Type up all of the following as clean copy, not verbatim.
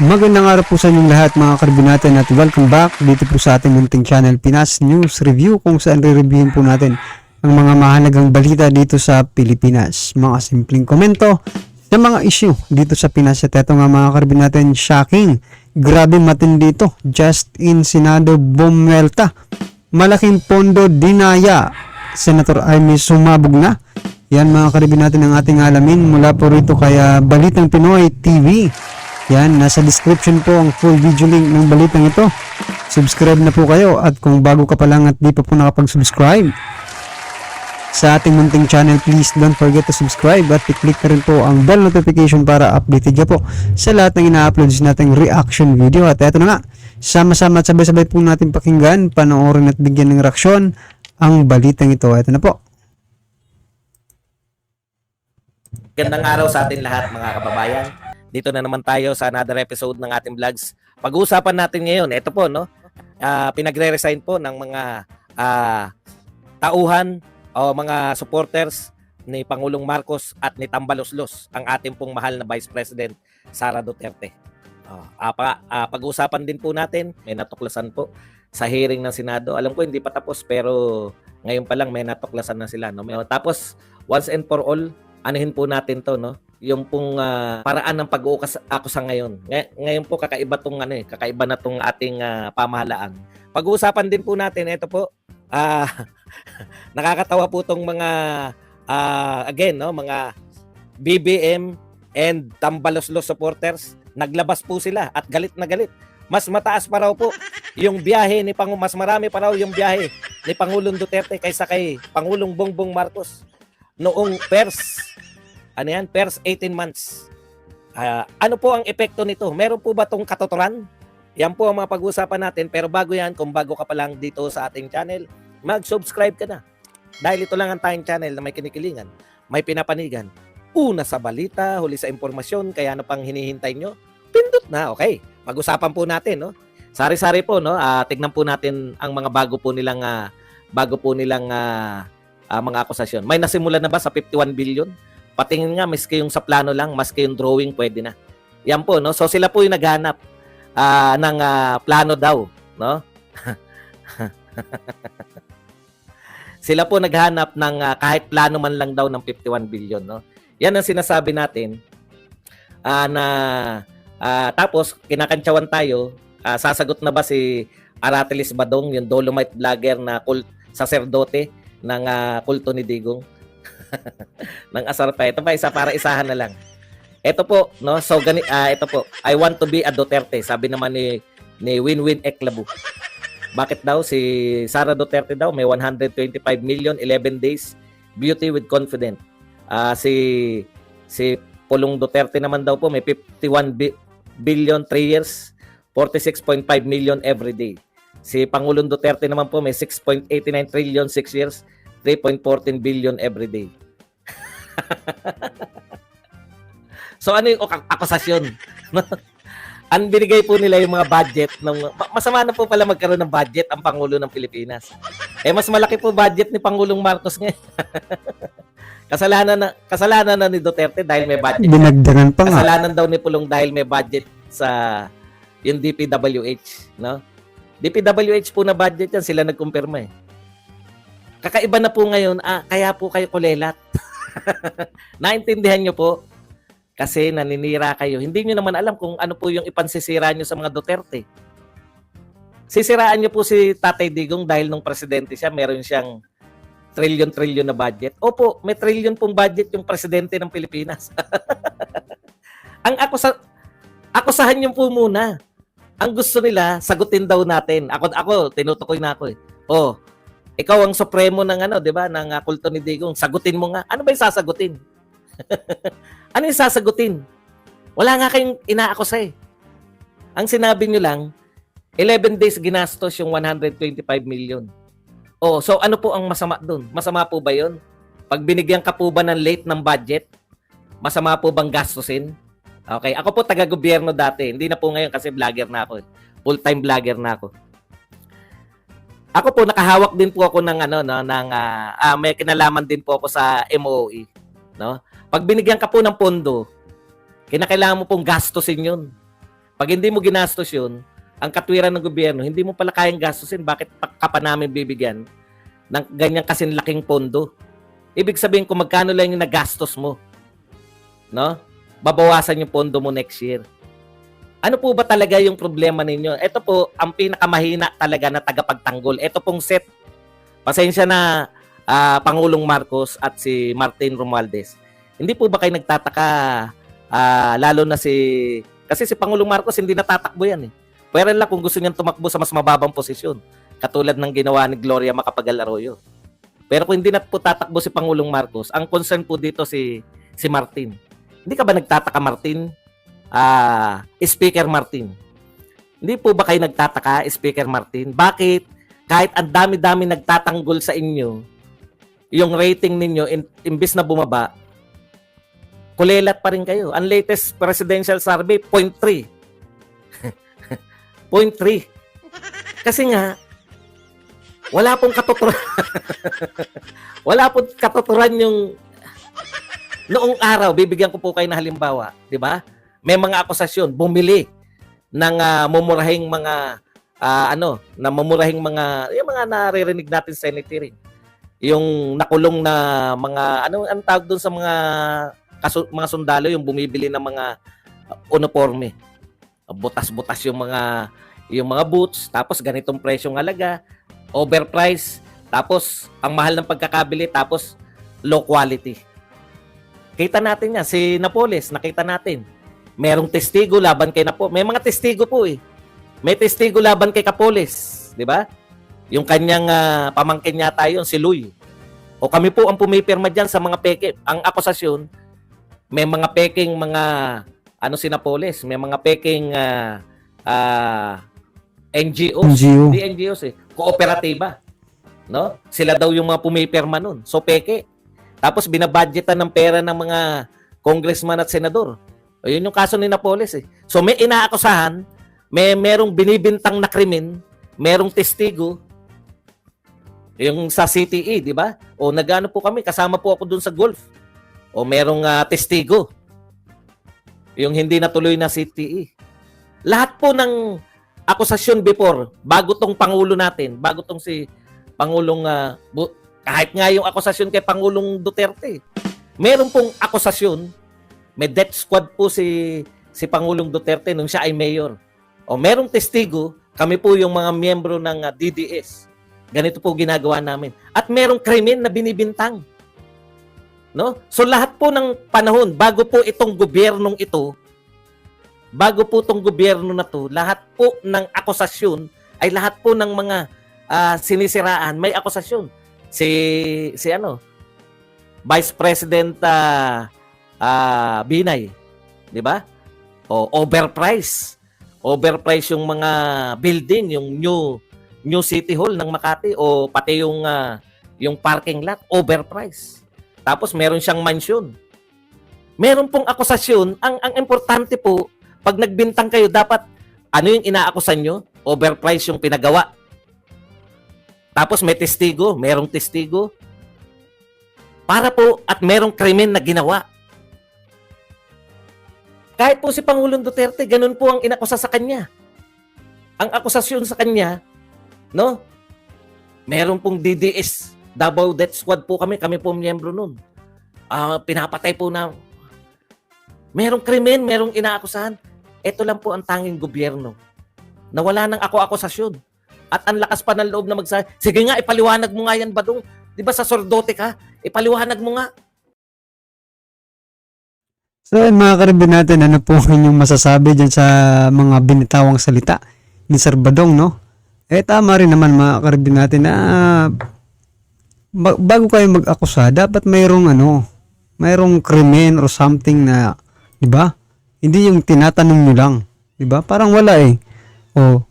Magandang araw po sa inyong lahat mga karbi natin at welcome back dito po sa ating munting channel Pinas News Review kung saan re-reviewin po natin ang mga mahalagang balita dito sa Pilipinas. Mga simpleng komento sa mga issue dito sa Pinas at eto nga mga karbi natin, shocking, grabe matindi ito, just in Senado bumelta, malaking pondo dinaya, Senator Amy sumabog na. Yan mga karbi natin ang ating alamin mula po rito kaya Balitang Pinoy TV. Yan, nasa description po ang full video link ng balitang ito. Subscribe na po kayo at kung bago ka pa lang at di pa po nakapag-subscribe sa ating munting channel, please don't forget to subscribe at i-click na rin po ang bell notification para updated ka po sa lahat ng ina-upload nating reaction video. At eto na nga, sama-sama at sabay-sabay po natin pakinggan, panoorin at bigyan ng reaksyon ang balitang ito. Eto na po. Gandang araw sa atin lahat mga kababayan. Dito na naman tayo sa another episode ng ating vlogs. Pag-uusapan natin ngayon, ito po, no? Pinagre-resign po ng mga tauhan o mga supporters ni Pangulong Marcos at ni Tambaloslos, ang ating pong mahal na Vice President Sara Duterte. Pag-uusapan din po natin, may natuklasan po sa hearing ng Senado. Alam ko hindi pa tapos pero ngayon pa lang may natuklasan na sila, no? Tapos once and for all, anuhin po natin to, no? Yung pong paraan ng pag-uukusa ngayon. Ngayon po kakaiba tong kakaiba na tong ating pamahalaan. Pag-uusapan din po natin ito po. Nakakatawa po tong mga again, no, mga BBM and Tambaloslos supporters. Naglabas po sila at galit na galit. Mas mataas pa raw po yung biyahe ni mas marami pa raw yung biyahe ni Pangulong Duterte kaysa kay Pangulong Bongbong Marcos noong first 18 months. Ano po ang epekto nito? Meron po ba itong katotoran? Yan po ang mga pag-uusapan natin. Pero bago yan, kung bago ka pa lang dito sa ating channel, mag-subscribe ka na. Dahil ito lang ang tayong channel na may kinikilingan, may pinapanigan. Una sa balita, huli sa impormasyon, kaya ano pang hinihintay nyo? Pindot na, okay. Pag-usapan po natin, no? Sari-sari po, no? Tignan po natin ang mga bago po nilang mga akusasyon. May nasimulan na ba sa 51 billion? Patingin nga, maski yung sa plano lang, maski yung drawing, pwede na. Yan po, no? So sila po yung naghanap ng plano daw, no? Sila po naghanap ng kahit plano man lang daw ng 51 billion, no? Yan ang sinasabi natin tapos kinakantsawan tayo, sasagot na ba si Aratilis Badong, yung Dolomite vlogger na saserdote ng kulto ni Digong? Ng asar pa. Ito pa isa para isahan na lang. Ito po, no? So ito po, I want to be a Duterte, sabi naman ni Winwin Eklabu. Bakit daw si Sara Duterte daw may 125 million 11 days beauty with confident. Si Pulong Duterte naman daw po may 51 billion 3 years, 46.5 million every day. Si Pangulong Duterte naman po may 6.89 trillion 6 years, 3.14 billion every day. So ano yung akusasyon? Ang binigay po nila yung mga budget masama na po pala magkaroon ng budget ang Pangulo ng Pilipinas. Mas malaki po budget ni Pangulong Marcos ngayon. Kasalanan na ni Duterte dahil may budget. Dinagdagan pa nga. Kasalanan daw ni Pulong dahil may budget sa yung DPWH, no? DPWH po na budget yan, sila nagkumpirma eh. Kakaiba na po ngayon, kaya po kayo kulelat. Naintindihan nyo po? Kasi naninira kayo. Hindi nyo naman alam kung ano po yung ipansisira nyo sa mga Duterte. Sisiraan nyo po si Tatay Digong dahil nung presidente siya, meron siyang trillion na budget. Opo, may trillion pong budget yung presidente ng Pilipinas. Ang akusahan nyo po muna. Ang gusto nila, sagutin daw natin. Ako tinutukoy na ako eh. Ikaw ang supremo ng 'di ba, ng kulto ni Digong. Sagutin mo nga. Ano ba 'yung sasagutin? Ano 'yung sasagutin? Wala nga kayong inaakusa eh. Ang sinabi niyo lang, 11 days ginastos yung 125 million. So ano po ang masama doon? Masama po ba 'yon? Pag binigyan ka po ba ng late ng budget, masama po bang gastusin? Okay, ako po taga-gobyerno dati. Hindi na po ngayon kasi vlogger na ako. Full-time vlogger na ako. Ako po nakahawak din po ako ng may kinalaman din po ako sa MOE, no? Pag binigyan ka po ng pondo, kinakailangan mo pong gastusin 'yun. Pag hindi mo ginastos yun, ang katwiran ng gobyerno, hindi mo pala kayang gastusin, bakit ka pa namin bibigyan ng ganyan kasing laking pondo? Ibig sabihin kung magkano lang yung nagastos mo, no? Babawasan yung pondo mo next year. Ano po ba talaga yung problema ninyo? Ito po, ang pinakamahina talaga na tagapagtanggol. Ito pong set. Pasensya na Pangulong Marcos at si Martin Romualdez. Hindi po ba kayo nagtataka, lalo na kasi si Pangulong Marcos hindi natatakbo yan eh. Pero lang kung gusto niyang tumakbo sa mas mababang posisyon, katulad ng ginawa ni Gloria Macapagal Arroyo. Pero kung hindi na po tatakbo si Pangulong Marcos, ang concern po dito si Martin. Hindi ka ba nagtataka, Martin? Speaker Martin. Hindi po ba kayo nagtataka, Speaker Martin? Bakit kahit ang dami-dami nagtatanggol sa inyo, yung rating ninyo, imbis na bumaba, kulelat pa rin kayo. Ang latest presidential survey, 0.3. 0.3. Kasi nga, wala pong katuturan. Wala pong katuturan yung noong araw, bibigyan ko po kayo na halimbawa, di ba? May mga akusasyon, bumili ng mumurahing mga yung mga naririnig natin sa Senate hearing. Yung nakulong na mga ang tawag doon sa mga sundalo, yung bumibili ng mga uniforme. Butas-butas yung mga boots, tapos ganitong presyong halaga, overpriced, tapos ang mahal ng pagkakabili, tapos low quality. Kita natin yan, si Napoles, nakita natin. Merong testigo laban kay Napoles. May mga testigo po eh. May testigo laban kay Capoles, di ba? Yung kanyang pamangkin yata yun, si Luy. O kami po ang pumipirma dyan sa mga peke. Ang akusasyon, may mga peking si Napoles, may mga peking NGOs. NGO. Hindi NGOs eh. Kooperatiba. No? Sila daw yung mga pumipirma nun. So peke. Tapos binabudgetan ng pera ng mga congressman at senador. O yun yung kaso ni Napoles eh. So may inaakusahan, merong binibintang na krimen, merong testigo, yung sa CTE, di ba? O nagano po kami, kasama po ako dun sa golf. O merong testigo, yung hindi natuloy na CTE. Lahat po ng akusasyon before, bago tong Pangulo natin, bago tong si Pangulong, kahit nga yung akusasyon kay Pangulong Duterte, meron pong akusasyon, may death squad po si Pangulong Duterte nung siya ay mayor. O merong testigo, kami po yung mga miyembro ng DDS. Ganito po ginagawa namin. At merong krimen na binibintang. No? So lahat po ng panahon, bago po itong gobyernong ito, bago po itong gobyerno na to, lahat po ng akusasyon, ay lahat po ng mga sinisiraan, may akusasyon. Si Vice President Binay, di ba? O overprice yung mga building, yung new City Hall ng Makati, o pati yung parking lot, overpriced. Tapos meron siyang mansion. Meron pong akusasyon. Ang importante po, pag nagbintang kayo, dapat yung inaakusan nyo? Overpriced yung pinagawa. Tapos may testigo, merong testigo. Para po, at merong krimen na ginawa. Kahit po si Pangulong Duterte, ganun po ang inakusa sa kanya. Ang akusasyon sa kanya, no? Meron pong DDS, Davao Death Squad po kami po miyembro nun. Pinapatay po na. Merong krimen, merong inaakusahan. Ito lang po ang tanging gobyerno na wala nang akusasyon. At ang lakas pa ng loob na magsabi, sige nga, ipaliwanag mo nga yan, Badong. Di ba sa sordote ka? Ipaliwanag mo nga. So mga karibin natin, ano po inyong masasabi dyan sa mga binitawang salita ni Sir Badong, no? Tama rin naman mga karibin natin na bago kayo mag-akusa, dapat mayroong krimen or something na, di ba? Hindi yung tinatanong nyo lang, di ba? Parang wala eh. O,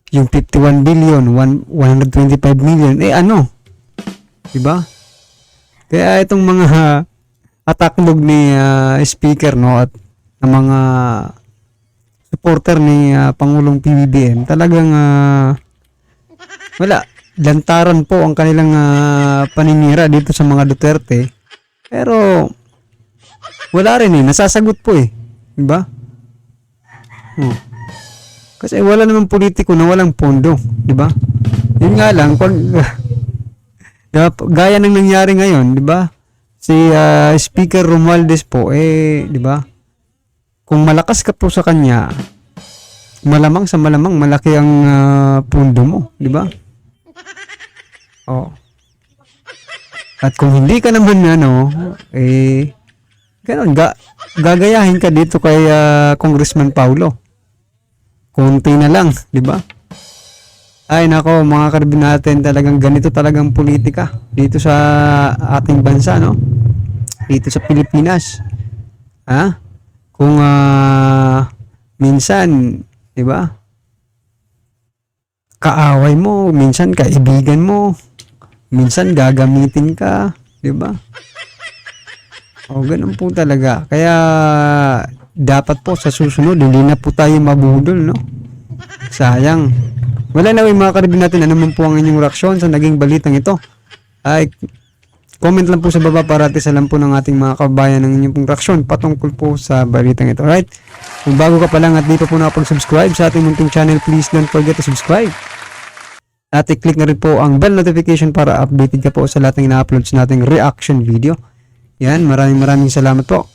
yung 51 billion, 125 million, di ba? Kaya itong mga ataklog ni speaker, no, at ng mga supporter ni Pangulong PBBM, talagang wala, lantaran po ang kanilang paninira dito sa mga Duterte. Pero wala rin nasasagot po eh, di ba? Kasi wala namang politiko na walang pondo, di ba? Yun nga lang, gaya ng nangyari ngayon, di ba? Si Speaker Romualdez po, di ba? Kung malakas ka po sa kanya, malamang sa malamang malaki ang pondo mo, di ba? Oh. At kung hindi ka naman ganun, gagayahin ka dito kay Congressman Paulo. Konti na lang, di ba? Ay nako, mga karbin natin, talagang ganito talagang politika dito sa ating bansa, no? Dito sa Pilipinas. Ha? Kung minsan, di ba? Kaaway mo, minsan kaibigan mo, minsan gagamitin ka, di ba? O, ganun po talaga. Kaya, dapat po sa susunod, hindi na po tayo mabudol, no? Sayang. Wala na mga karibin natin, ano man po ang inyong reaksyon sa naging balitang ito. Ay, comment lang po sa baba para alam po ng ating mga kabayan ng inyong pong reaksyon patungkol po sa balitang ito. Alright? Kung bago ka pa lang at di pa po nakapag-subscribe sa ating munting channel, please don't forget to subscribe. At i-click na rin po ang bell notification para updated ka po sa lahat ng ina-uploads nating reaction video. Yan, maraming salamat po.